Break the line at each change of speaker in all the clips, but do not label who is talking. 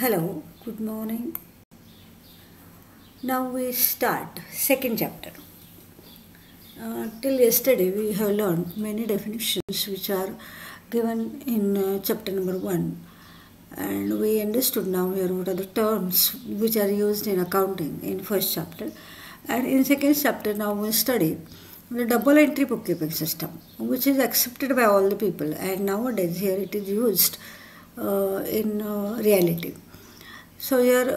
Hello, good morning. Now we start second chapter. Till yesterday we have learned many definitions which are given in chapter number 1, and we understood now here what are the terms which are used in accounting in first chapter. And in second chapter now we study the double entry bookkeeping system, which is accepted by all the people, and nowadays here it is used in reality. So here,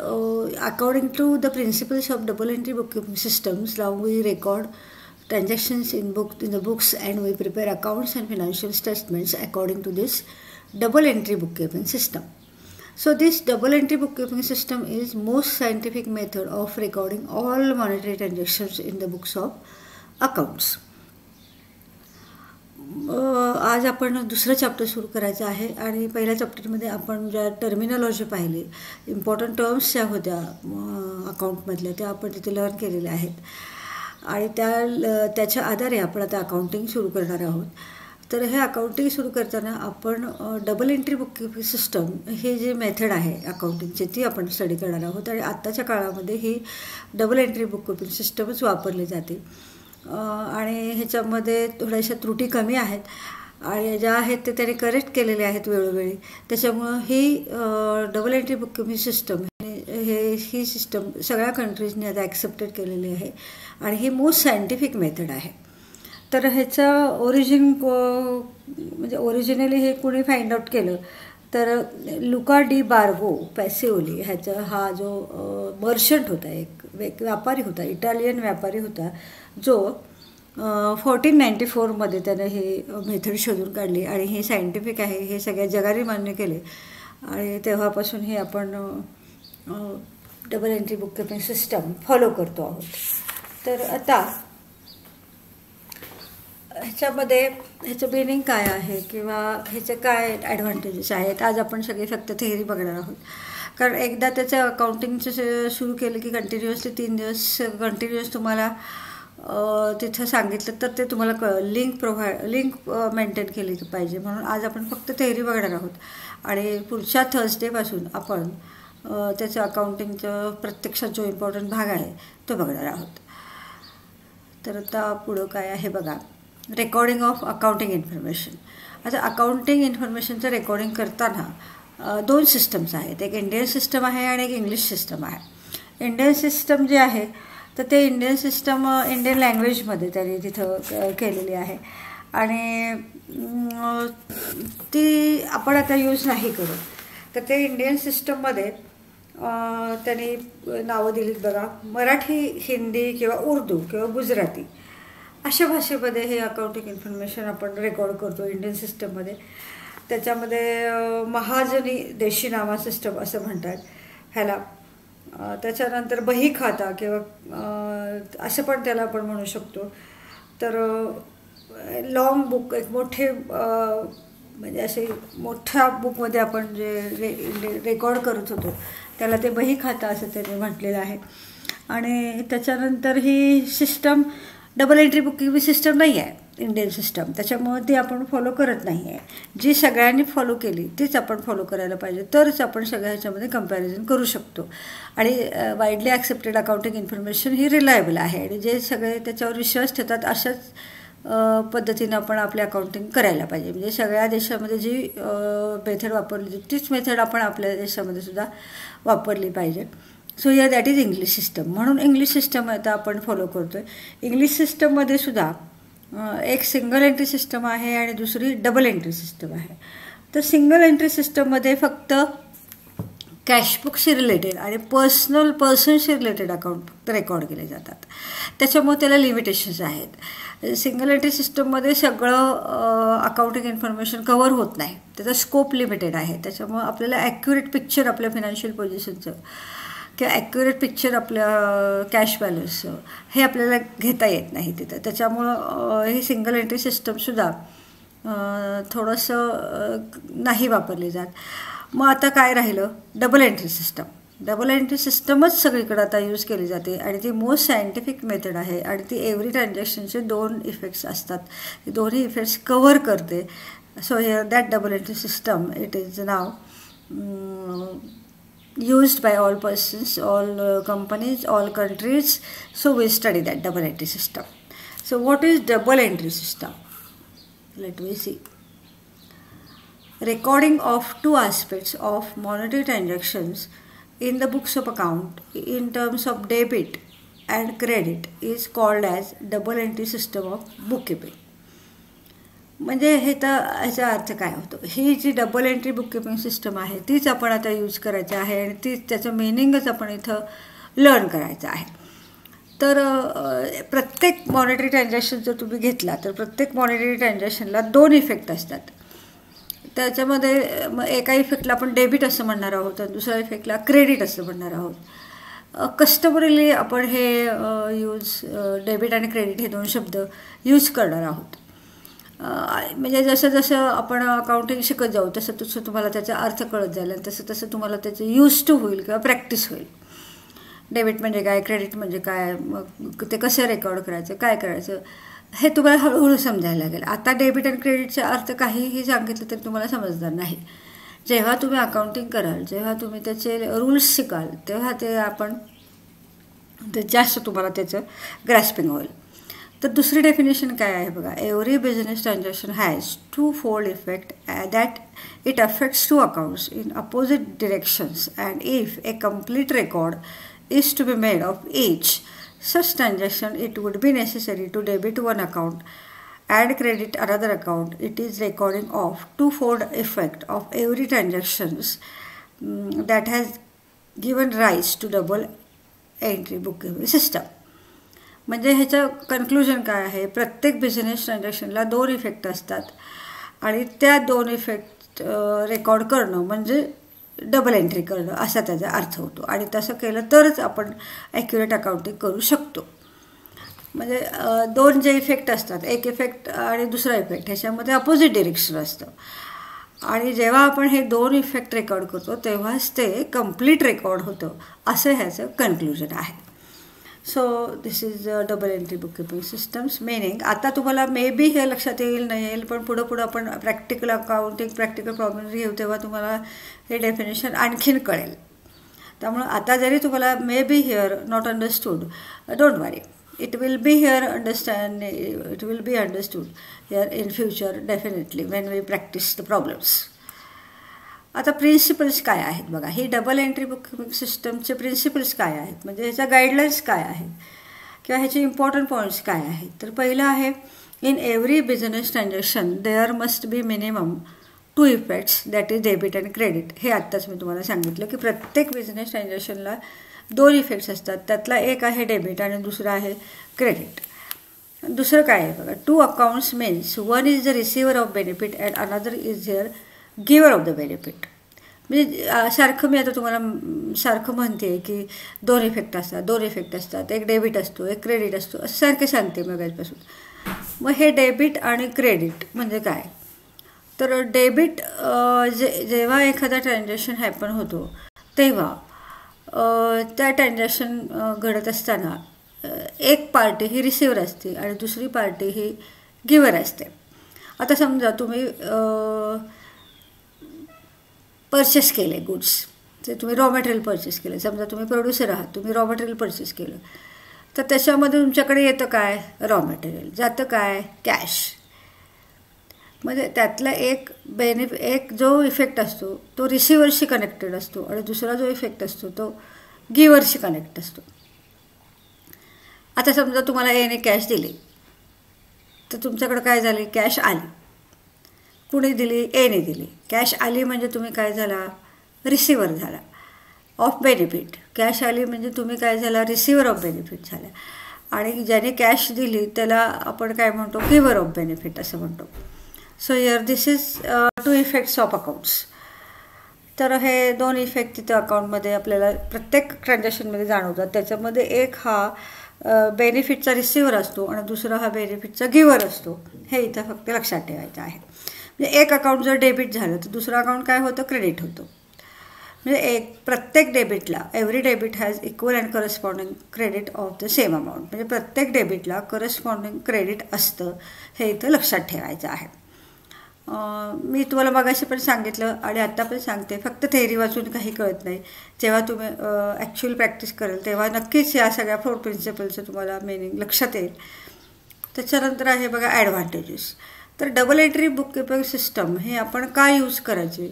according to the principles of double entry bookkeeping systems, now we record transactions in the books, and we prepare accounts and financial statements according to this double entry bookkeeping system. So this double entry bookkeeping system is most scientific method of recording all monetary transactions in the books of accounts. आज आपण दुसरं chapter सुरू करायचं आहे आणि पहिल्या चॅप्टरमध्ये आपण ज्या टर्मिनॉलॉजी पाहिली, इम्पॉर्टंट टर्म्स ज्या होत्या अकाउंटमधल्या त्या आपण तिथे लर्न केलेल्या आहेत आणि त्याच्या आधारे आपण आता अकाउंटिंग सुरू करणार आहोत. तर हे अकाउंटिंग सुरू करताना आपण डबल एंट्री बुककीपिंग सिस्टम हे जे मेथड आहे अकाउंटिंगची ती आपण स्टडी करणार आहोत आणि आत्ताच्या काळामध्ये ही डबल एंट्री बुककीपिंग सिस्टमच वापरली जाते आणि ह्याच्यामध्ये थोड्याशा त्रुटी कमी आहेत आणि ज्या आहेत ते त्याने करेक्ट केलेले आहेत वेळोवेळी. त्याच्यामुळं ही डबल एंट्री बुककीपिंग सिस्टम ही सिस्टम सगळ्या कंट्रीजने आता ॲक्सेप्टेड केलेली आहे आणि ही मोस्ट सायंटिफिक मेथड आहे. तर ह्याचं म्हणजे ओरिजिनली हे कोणी फाइंड आउट केलं तर लुका डी बार्गो पॅसिओली हा जो मर्चंट होता, एक व्यापारी होता, इटालियन व्यापारी होता, जो 1494मध्ये त्यानं हे मेथड शोधून काढली आणि हे सायंटिफिक आहे हे सगळ्या जगाने मान्य केले आणि तेव्हापासून हे आपण double entry bookkeeping system follow करतो आहोत. तर आता ह्याचं मिनिंग काय आहे किंवा ह्याचे काय ॲडव्हान्टेजेस आहेत आज आपण सगळे फक्त थेअरी बघणार आहोत. कारण एकदा त्याचं अकाउंटिंगचं सुरू केलं की कंटिन्युअसली 3 दिवस कंटिन्युअस तुम्हाला तिथं सांगितलं तर ते तुम्हाला लिंक मेंटेन केली पाहिजे. म्हणून आज आपण फक्त थेअरी बघणार आहोत आणि पुढच्या थर्सडेपासून आपण त्याचं अकाउंटिंगचं प्रत्यक्षात जो इम्पॉर्टंट भाग आहे तो बघणार आहोत. तर आता पुढं काय आहे बघा, रेकॉर्डिंग ऑफ अकाउंटिंग इन्फॉर्मेशन. आता अकाउंटिंग इन्फॉर्मेशनचं रेकॉर्डिंग करताना 2 सिस्टम्स आहेत, एक इंडियन सिस्टम आहे आणि एक इंग्लिश सिस्टम आहे. इंडियन सिस्टम जे आहे तर ते इंडियन सिस्टम इंडियन लँग्वेजमध्ये त्यांनी तिथं केलेली आहे आणि ती आपण आता यूज नाही करू. तर ते इंडियन सिस्टममध्ये त्यांनी नावं दिलीत बघा, मराठी, हिंदी किंवा उर्दू किंवा गुजराती अशा भाषेमध्ये हे अकाउंटिंग इन्फॉर्मेशन आपण रेकॉर्ड करतो इंडियन सिस्टममध्ये. त्याच्यामध्ये महाजनी देशी नामा सिस्टम असं म्हणतात ह्याला. त्याच्यानंतर बही खाता किंवा असं पण त्याला आपण म्हणू शकतो. तर लॉंग बुक, एक मोठे म्हणजे असे मोठ्या बुकमध्ये आपण जे रेकॉर्ड करत होतो त्याला ते बही खाता असं त्यांनी म्हटलेलं आहे. आणि त्याच्यानंतर ही system double entry booking system नाही आहे इंडियन सिस्टम, त्याच्यामुळे ती आपण फॉलो करत नाही आहे. जी सगळ्यांनी फॉलो केली तीच आपण फॉलो करायला पाहिजे, तरच आपण सगळ्या ह्याच्यामध्ये कम्पॅरिझन करू शकतो. आणि वाईडली ॲक्सेप्टेड अकाउंटिंग इन्फॉर्मेशन ही रिलायबल आहे आणि जे सगळे त्याच्यावर विश्वास ठेवतात अशाच पद्धतीनं आपण आपले अकाउंटिंग करायला पाहिजे. म्हणजे सगळ्या देशामध्ये जी मेथड वापरली तीच मेथड आपण आपल्या देशामध्ये सुद्धा वापरली पाहिजे. So here that is English system. म्हणून इंग्लिश सिस्टम आता आपण फॉलो करतो आहे. इंग्लिश सिस्टममध्ये सुद्धा एक सिंगल एंट्री सिस्टम आहे आणि दुसरी डबल एंट्री सिस्टम आहे. तर सिंगल एंट्री सिस्टममध्ये फक्त कॅशबुकशी रिलेटेड आणि पर्सनशी रिलेटेड अकाउंट फक्त रेकॉर्ड केले जातात. त्याच्यामुळे त्याला लिमिटेशन्स आहेत. सिंगल एंट्री सिस्टममध्ये सगळं अकाउंटिंग इन्फॉर्मेशन कव्हर होत नाही, त्याचा स्कोप लिमिटेड आहे. त्याच्यामुळं आपल्याला ॲक्युरेट पिक्चर आपल्या फिनान्शियल पोझिशनचं किंवा ॲक्युरेट पिक्चर आपल्या कॅश बॅलन्सचं हे आपल्याला घेता येत नाही तिथं. त्याच्यामुळं ही सिंगल एंट्री सिस्टमसुद्धा थोडंसं नाही वापरली जात. मग आता काय राहिलं, double entry system. Double entry सिस्टमच सगळीकडे आता यूज केली जाते आणि ती मोस्ट सायंटिफिक मेथड आहे आणि ती एव्हरी ट्रान्झॅक्शनचे 2 इफेक्ट्स असतात, ती दोन्ही इफेक्ट्स कव्हर करते. So here that double entry system it is now used by all persons, all companies, all countries. So we study that double entry system. So what is double entry system? Let me see. Recording of two aspects of monetary transactions in the books of account in terms of debit and credit is called as double entry system of bookkeeping. म्हणजे हे तर ह्याचा अर्थ काय होतो, ही जी double entry bookkeeping system आहे तीच आपण आता यूज करायची आहे आणि तीच त्याचं मिनिंगच आपण इथं लर्न करायचं आहे. तर प्रत्येक मॉनिटरी ट्रान्झॅक्शन जर तुम्ही घेतला तर प्रत्येक मॉनिटरी ट्रान्झॅक्शनला दोन इफेक्ट असतात. त्याच्यामध्ये मग एका इफेक्टला आपण डेबिट असं म्हणणार आहोत आणि दुसऱ्या इफेक्टला क्रेडिट असं म्हणणार आहोत. कस्टमरली आपण हे डेबिट आणि क्रेडिट हे दोन शब्द यूज करणार आहोत. म्हणजे जसं जसं आपण अकाउंटिंग शिकत जाऊ तसं तसं तुम्हाला त्याचा अर्थ कळत जाईल आणि तसं तसं तुम्हाला त्याचं यूज टू होईल किंवा प्रॅक्टिस होईल. डेबिट म्हणजे काय, क्रेडिट म्हणजे काय, मग ते कसं रेकॉर्ड करायचं, काय करायचं हे तुम्हाला हळूहळू समजायला लागेल. आता डेबिट आणि क्रेडिटचे अर्थ काहीही सांगितलं तरी तुम्हाला समजणार नाही. जेव्हा तुम्ही अकाउंटिंग कराल, जेव्हा तुम्ही त्याचे रूल्स शिकाल तेव्हा ते जास्त तुम्हाला त्याचं ग्रॅस्पिंग होईल. तर दुसरी डेफिनेशन काय आहे बघा, every business transaction has two fold effect that it affects two accounts in opposite directions and if a complete record is to be made of each such transaction it would be necessary to debit one account and credit another account. It is recording of twofold effect of every transactions that has given rise to double entry bookkeeping system. म्हणजे ह्याचं conclusion काय आहे, प्रत्येक business ट्रान्झॅक्शनला दोन effect असतात आणि त्या दोन इफेक्ट रेकॉर्ड करणं म्हणजे डबल एंट्री करणं असा त्याचा अर्थ होतो. आणि तसं केलं तरच आपण ॲक्युरेट अकाउंटिंग करू शकतो. म्हणजे दोन जे इफेक्ट असतात, एक इफेक्ट आणि दुसरा इफेक्ट, ह्याच्यामध्ये अपोजिट डिरेक्शन असतं आणि जेव्हा आपण हे दोन इफेक्ट रेकॉर्ड करतो तेव्हाच ते कम्प्लीट रेकॉर्ड होतं असं ह्याचं कन्क्लुजन आहे. So this is double entry bookkeeping systems meaning. आता तुम्हाला मे बी हे लक्षात येईल नाही येईल, पण पुढं पुढं आपण प्रॅक्टिकल अकाउंटिंग प्रॅक्टिकल प्रॉब्लेम्स घेऊ तेव्हा तुम्हाला हे डेफिनेशन आणखीन कळेल. त्यामुळं आता जरी तुम्हाला may be here not understood, don't worry, it will be here it will be understood here in future definitely when we practice the problems. आता प्रिन्सिपल्स काय आहेत बघा, ही डबल एंट्री बुककीपिंग सिस्टमचे प्रिन्सिपल्स काय आहेत, म्हणजे ह्याच्या गाईडलाईन्स काय आहेत किंवा ह्याचे इम्पॉर्टंट पॉईंट्स काय आहेत. तर पहिलं आहे, in every business transaction there must be minimum two effects that is debit and credit. हे आत्ताच मी तुम्हाला सांगितलं की प्रत्येक बिझनेस ट्रान्झॅक्शनला दोन इफेक्ट्स असतात, त्यातला एक आहे डेबिट आणि दुसरा आहे क्रेडिट. दुसरं काय आहे बघा, two accounts means one is the receiver of benefit and another is here giver of the benefit. म्हणजे सारखं मी आता तुम्हाला सारखं म्हणते की दोन इफेक्ट असतात, एक डेबिट असतो एक क्रेडिट असतो असं सारखे सांगते मगाचपासून. मग हे डेबिट आणि क्रेडिट म्हणजे काय, तर डेबिट जेव्हा एखादा ट्रान्झॅक्शन हॅपन होतो तेव्हा त्या ट्रान्झॅक्शन घडत असताना एक पार्टी ही रिसिव्हर असते आणि दुसरी पार्टी ही गिवर असते. आता समजा तुम्ही परचेस केले गुड्स, ते तुम्ही रॉ मटेरियल परचेस केलं, समजा तुम्ही प्रोड्युसर आहात, तुम्ही रॉ मटेरियल परचेस केलं, तर त्याच्यामध्ये तुमच्याकडे येतं काय, रॉ मटेरियल, जातं काय, कॅश. म्हणजे त्यातला एक जो इफेक्ट असतो तो रिसिव्हरशी कनेक्टेड असतो आणि दुसरा जो इफेक्ट असतो तो गिव्हरशी कनेक्ट असतो. आता समजा तुम्हाला एने कॅश दिली तर तुमच्याकडं काय झाली, कॅश आली. कुणी दिली, एने दिली. कॅश आली म्हणजे तुम्ही काय झाला, रिसिव्हर झाला ऑफ बेनिफिट. कॅश आली म्हणजे तुम्ही काय झाला, रिसिव्हर ऑफ बेनिफिट झाला. आणि ज्याने कॅश दिली त्याला आपण काय म्हणतो, गिव्हर ऑफ बेनिफिट असं म्हणतो. So here this is two effects of accounts. तर हे दोन इफेक्ट तिथं अकाउंटमध्ये आपल्याला प्रत्येक ट्रान्झॅक्शनमध्ये जाणवतात. त्याच्यामध्ये एक हा बेनिफिटचा रिसिव्हर असतो आणि दुसरा हा बेनिफिटचा गिव्हर असतो. हे इथं फक्त लक्षात ठेवायचं आहे. म्हणजे एक अकाउंट जर डेबिट झालं तर दुसरं अकाउंट काय होतं, क्रेडिट होतं. म्हणजे प्रत्येक डेबिटला every debit has equal and corresponding credit of the same amount. म्हणजे प्रत्येक डेबिटला करस्पॉन्डिंग क्रेडिट असतं, हे इथं लक्षात ठेवायचं आहे. मी तुम्हाला मगाशी पण सांगितलं आणि आत्ता पण सांगते, फक्त थेअरी वाचून काही कळत नाही. जेव्हा तुम्ही ॲक्च्युअल प्रॅक्टिस कराल तेव्हा नक्कीच या सगळ्या 4 प्रिन्सिपलचं तुम्हाला मिनिंग लक्षात येईल. त्याच्यानंतर आहे बघा ॲडव्हान्टेजेस. तर double entry book keeping system हे आपण का यूज करायचे,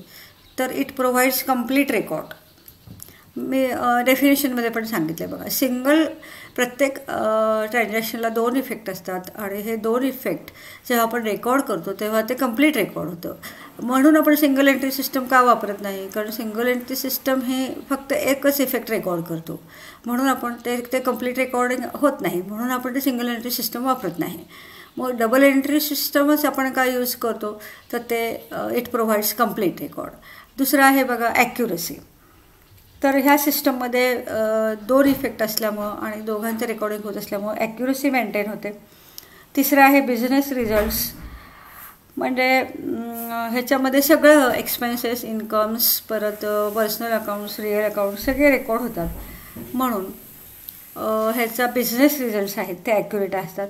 तर इट प्रोव्हाइड्स कम्प्लीट रेकॉर्ड. मी डेफिनेशनमध्ये पण सांगितलं आहे बघा. प्रत्येक ट्रान्झॅक्शनला 2 इफेक्ट असतात आणि हे 2 इफेक्ट जेव्हा आपण रेकॉर्ड करतो तेव्हा ते कम्प्लीट रेकॉर्ड होतं. म्हणून आपण सिंगल एंट्री सिस्टम का वापरत नाही, कारण सिंगल एंट्री सिस्टम हे फक्त एकच इफेक्ट रेकॉर्ड करतो, म्हणून आपण ते कम्प्लीट रेकॉर्डिंग होत नाही, म्हणून आपण ते सिंगल एंट्री सिस्टम वापरत नाही. मग डबल एंट्री सिस्टमच आपण काय यूज करतो, तर ते इट प्रोव्हाइड्स कम्प्लीट रेकॉर्ड. दुसरं आहे बघा ॲक्युरसी. तर ह्या सिस्टममध्ये 2 इफेक्ट असल्यामुळं आणि दोघांचं रेकॉर्डिंग होत असल्यामुळं ॲक्युरसी मेंटेन होते. तिसरं आहे बिझनेस रिझल्ट्स. म्हणजे ह्याच्यामध्ये सगळं एक्सपेन्सेस, इन्कम्स, परत पर्सनल अकाउंट्स, रिअल अकाउंट्स सगळे रेकॉर्ड होतात, म्हणून ह्याचा बिझनेस रिझल्ट्स आहेत ते ॲक्युरेट असतात.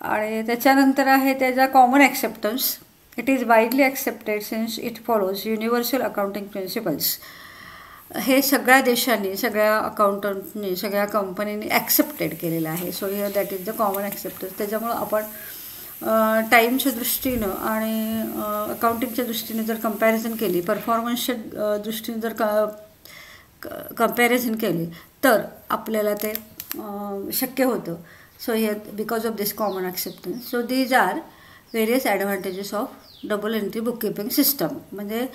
आणि त्याच्यानंतर आहे त्याचा common acceptance. It is widely accepted since it follows universal accounting principles. हे सगळ्या देशांनी, सगळ्या अकाउंटंटनी, सगळ्या कंपनीनी ॲक्सेप्टेड केलेलं आहे. So here that is the common acceptance. त्याच्यामुळं आपण टाईमच्या दृष्टीनं आणि अकाउंटिंगच्या दृष्टीने जर कंपॅरिझन केली, परफॉर्मन्सच्या दृष्टीने जर कंपॅरिझन केली तर आपल्याला ते शक्य होतं. So here because of this common acceptance. So these are various advantages of double entry book keeping system. म्हणजे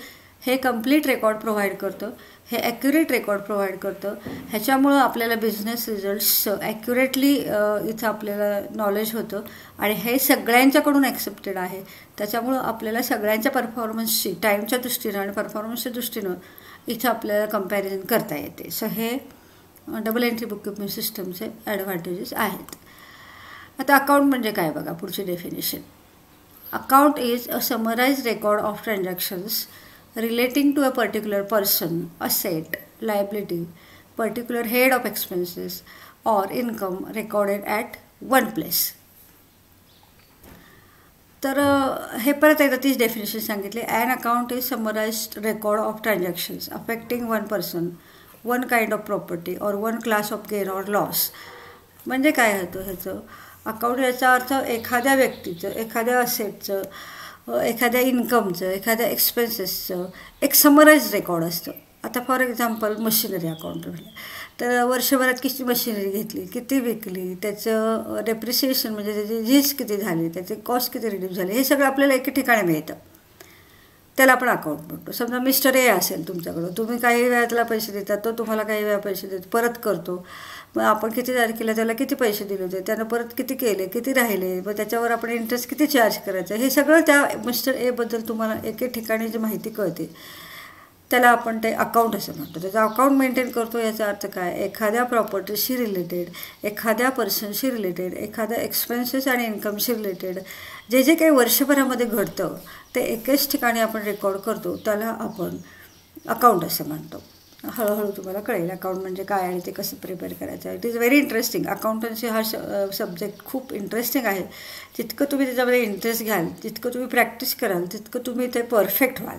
हे कम्प्लीट रेकॉर्ड प्रोव्हाइड करतं, हे ॲक्युरेट रेकॉर्ड प्रोव्हाइड करतं. ह्याच्यामुळं आपल्याला बिझनेस रिझल्ट्स ॲक्युरेटली इथं आपल्याला नॉलेज होतं आणि हे सगळ्यांच्याकडून ॲक्सेप्टेड आहे. त्याच्यामुळं आपल्याला सगळ्यांच्या परफॉर्मन्सची, टाईमच्या दृष्टीनं आणि परफॉर्मन्सच्या दृष्टीनं इथं आपल्याला कंपॅरिझन करता येते. सो हे डबल एंट्री बुक कीपिंग सिस्टमचे ॲडव्हान्टेजेस आहेत. आता अकाउंट म्हणजे काय बघा, पुढची definition. Account is a summarised record of transactions relating to a particular person, asset, liability, particular head of expenses or income recorded at one place. तर हे परत एकदा तीच डेफिनेशन सांगितली. An account is summarised record of transactions affecting one person, one kind of property और one class of gain और loss. म्हणजे काय होतं ह्याचं अकाउंट, याचा अर्थ एखाद्या व्यक्तीचं, एखाद्या असेटचं, एखाद्या इन्कमचं, एखाद्या एक्सपेन्सेसचं एक समराइज रेकॉर्ड असतं. आता फॉर एक्झाम्पल मशिनरी अकाउंट म्हटलं तर वर्षभरात किती मशिनरी घेतली, किती विकली, त्याचं डेप्रिसिएशन म्हणजे त्याची झीज किती झाली, त्याचे कॉस्ट किती रिड्यूस झाले, हे सगळं आपल्याला एके ठिकाणी मिळतं. त्याला आपण अकाउंट म्हणतो. समजा मिस्टर ए असेल तुमच्याकडं, तुम्ही काही वेळा त्याला पैसे देतात, तो तुम्हाला काही वेळा पैसे देतो, परत करतो. मग आपण किती तारखेला त्याला किती पैसे दिले होते, त्यानं परत किती केले, किती राहिले, मग त्याच्यावर आपण इंटरेस्ट किती चार्ज करायचं, हे सगळं त्या मिस्टर एबद्दल तुम्हाला एके ठिकाणी जी माहिती कळते त्याला आपण ते अकाउंट असं म्हणतो. त्याचा अकाउंट मेंटेन करतो. याचा अर्थ काय, एखाद्या प्रॉपर्टीशी रिलेटेड, एखाद्या पर्सनशी रिलेटेड, एखाद्या एक्सपेन्सेस आणि इन्कमशी रिलेटेड जे जे काही वर्षभरामध्ये घडतं ते एकेच ठिकाणी आपण रेकॉर्ड करतो, त्याला आपण अकाउंट असं म्हणतो. हळूहळू तुम्हाला कळेल अकाउंट म्हणजे काय आणि ते कसं प्रिपेअर करायचं आहे. It is very interesting. Accountancy हा सब्जेक्ट खूप इंटरेस्टिंग आहे. जितकं तुम्ही त्याच्यामध्ये इंटरेस्ट घ्याल, जितकं तुम्ही प्रॅक्टिस कराल, तितकं तुम्ही ते परफेक्ट व्हाल.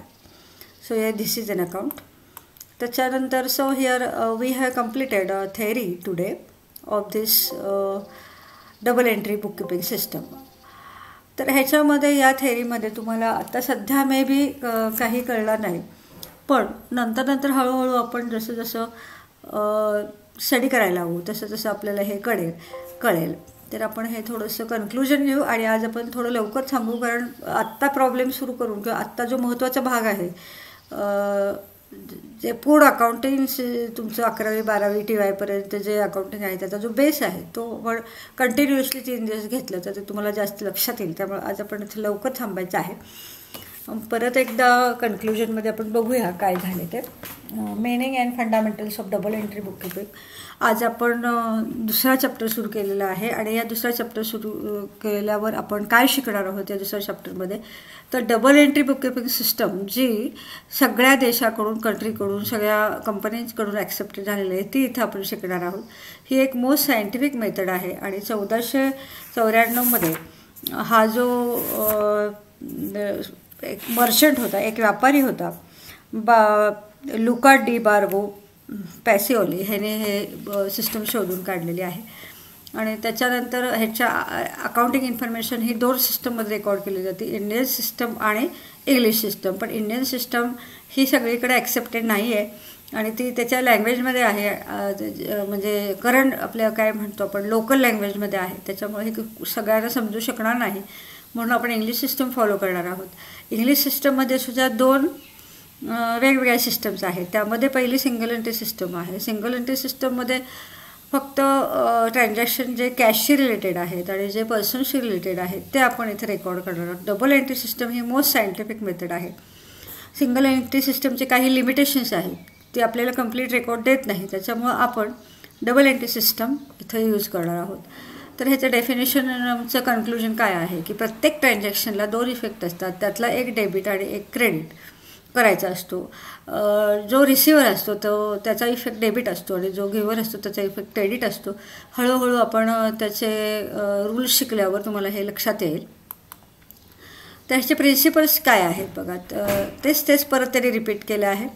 So this is an account. त्याच्यानंतर so here we have completed a theory today of this double entry book keeping system. तर ह्याच्यामध्ये या थेअरीमध्ये तुम्हाला आता सध्या मे बी काही कळलं नाही, पण नंतर हळूहळू आपण जसं जसं स्टडी करायला हवं तसं तसं आपल्याला हे कळेल. तर आपण हे थोडंसं कन्क्लुजन घेऊ आणि आज आपण थोडं लवकर थांबू, कारण आत्ता प्रॉब्लेम सुरू करून किंवा आत्ता जो महत्त्वाचा भाग आहे जे पूर्ण अकाउंटिंग तुमचं 11वी 12वी TY जे अकाउंटिंग आहे त्याचा जो बेस आहे तो पण कंटिन्युअसली 3 दिवस घेतलं तर ते तुम्हाला जास्त लक्षात येईल. त्यामुळे आज आपण इथे लवकर थांबायचं आहे. परत एकदा कन्क्लुजनमध्ये आपण बघूया काय झाले ते. Meaning and fundamentals of double entry book keeping. आज आपण दुसरा चॅप्टर सुरू केलेला आहे आणि या दुसरा चॅप्टर सुरू केल्यावर आपण काय शिकणार आहोत या दुसऱ्या चॅप्टरमध्ये, तर double entry book keeping system जी सगळ्या देशाकडून, कंट्रीकडून, सगळ्या कंपनीजकडून ॲक्सेप्ट झालेली आहे ती इथं आपण शिकणार आहोत. ही एक मोस्ट सायंटिफिक मेथड आहे आणि 1494 मध्ये हा जो एक मर्चंट होता, एक व्यापारी होता, लुका डी बार्बो पॅसिओली ह्याने हे सिस्टम शोधून काढलेली आहे. आणि त्याच्यानंतर ह्याच्या अकाउंटिंग इन्फॉर्मेशन ही 2 सिस्टममध्ये रेकॉर्ड केली जाते, इंडियन सिस्टम आणि इंग्लिश सिस्टम. पण इंडियन सिस्टम ही सगळीकडे ॲक्सेप्टेड नाही आहे आणि ती त्याच्या लँग्वेजमध्ये आहे, म्हणजे करंट आपल्या काय म्हणतो आपण लोकल लँग्वेजमध्ये आहे. त्याच्यामुळे हे सगळ्यांना समजू शकणार नाही, म्हणून आपण इंग्लिश सिस्टम फॉलो करणार आहोत. इंग्लिश सिस्टममध्ये सुद्धा 2 वेगवेगळ्या सिस्टम्स आहेत. त्यामध्ये पहिली सिंगल एंट्री सिस्टम आहे. सिंगल एंट्री सिस्टममध्ये फक्त ट्रान्झॅक्शन जे कॅशशी रिलेटेड आहेत आणि जे पर्सनशी रिलेटेड आहेत ते आपण इथे रेकॉर्ड करणार आहोत. डबल एंट्री सिस्टम ही मोस्ट सायंटिफिक मेथड आहे. सिंगल एंट्री सिस्टमचे काही लिमिटेशन्स आहेत, ते आपल्याला कंप्लीट रेकॉर्ड देत नाही. त्याच्यामुळं आपण डबल एंट्री सिस्टम इथं यूज करणार आहोत. तर ह्याचं डेफिनेशनचं कन्क्लुजन काय आहे की प्रत्येक ट्रान्झॅक्शनला 2 इफेक्ट असतात. त्यातला एक डेबिट आणि एक क्रेडिट करायचा असतो. जो रिसिव्हर असतो तो त्याचा इफेक्ट डेबिट असतो आणि जो गिव्हर असतो त्याचा इफेक्ट क्रेडिट असतो. हळूहळू आपण त्याचे रूल्स शिकल्यावर तुम्हाला हे लक्षात येईल. त्याचे प्रिन्सिपल्स काय आहेत बघा, तेच परत त्यांनी रिपीट केलं आहे.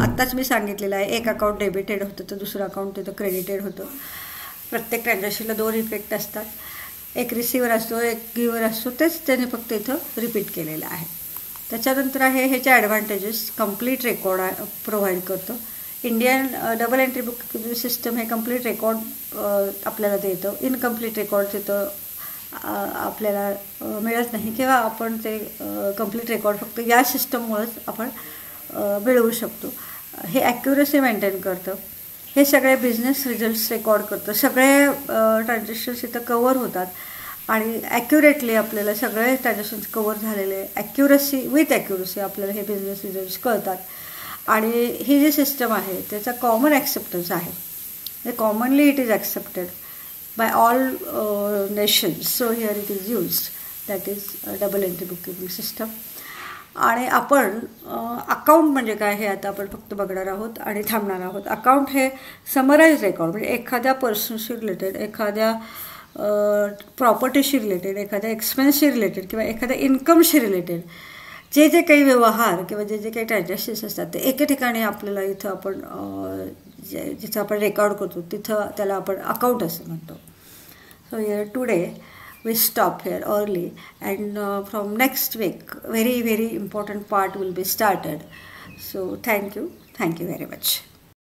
आत्ताच मी सांगितलेलं आहे, एक अकाउंट डेबिटेड होतं तर दुसरं अकाउंट तिथं क्रेडिटेड होतं. प्रत्येक ट्रान्झॅक्शनला 2 इफेक्ट असतात, एक रिसिव्हर असतो एक गिव्हर असतो. तेच त्याने फक्त इथं रिपीट केलेलं आहे. त्याच्यानंतर आहे ह्याचे ॲडव्हान्टेजेस. कंप्लीट रेकॉर्ड प्रोव्हाइड करतो. Indian double entry book system हे कंप्लीट रेकॉर्ड आपल्याला देतं. इनकम्प्लीट रेकॉर्ड तिथं आपल्याला मिळत नाही किंवा आपण ते कंप्लीट रेकॉर्ड फक्त या सिस्टममुळेच आपण मिळवू शकतो. हे ॲक्युरसी मेंटेन करतं. हे सगळे बिझनेस रिझल्ट्स रेकॉर्ड करतं. सगळे ट्रान्झॅक्शन्स इथं कवर होतात आणि ॲक्युरेटली आपल्याला सगळे ट्रान्झॅक्शन्स कवर झालेले विथ ॲक्युरसी आपल्याला हे बिझनेस रिझल्ट्स कळतात. आणि ही जी सिस्टम आहे त्याचा कॉमन ॲक्सेप्टन्स आहे. Commonly it is accepted by all nations. So here it is used. That is double entry bookkeeping system. आणि आपण अकाउंट म्हणजे काय हे आता आपण फक्त बघणार आहोत आणि थांबणार आहोत. अकाउंट हे समराईज रेकॉर्ड, म्हणजे एखाद्या पर्सनशी रिलेटेड, एखाद्या प्रॉपर्टीशी रिलेटेड, एखाद्या एक्सपेन्सशी रिलेटेड किंवा एखाद्या इन्कमशी रिलेटेड जे काही व्यवहार किंवा जे काही ट्रान्झॅक्शन्स असतात ते एके ठिकाणी आपल्याला इथं आपण जिथं आपण रेकॉर्ड करतो तिथं त्याला आपण अकाउंट असं म्हणतो. So here today we stop here early and from next week very important part will be started. So thank you very much.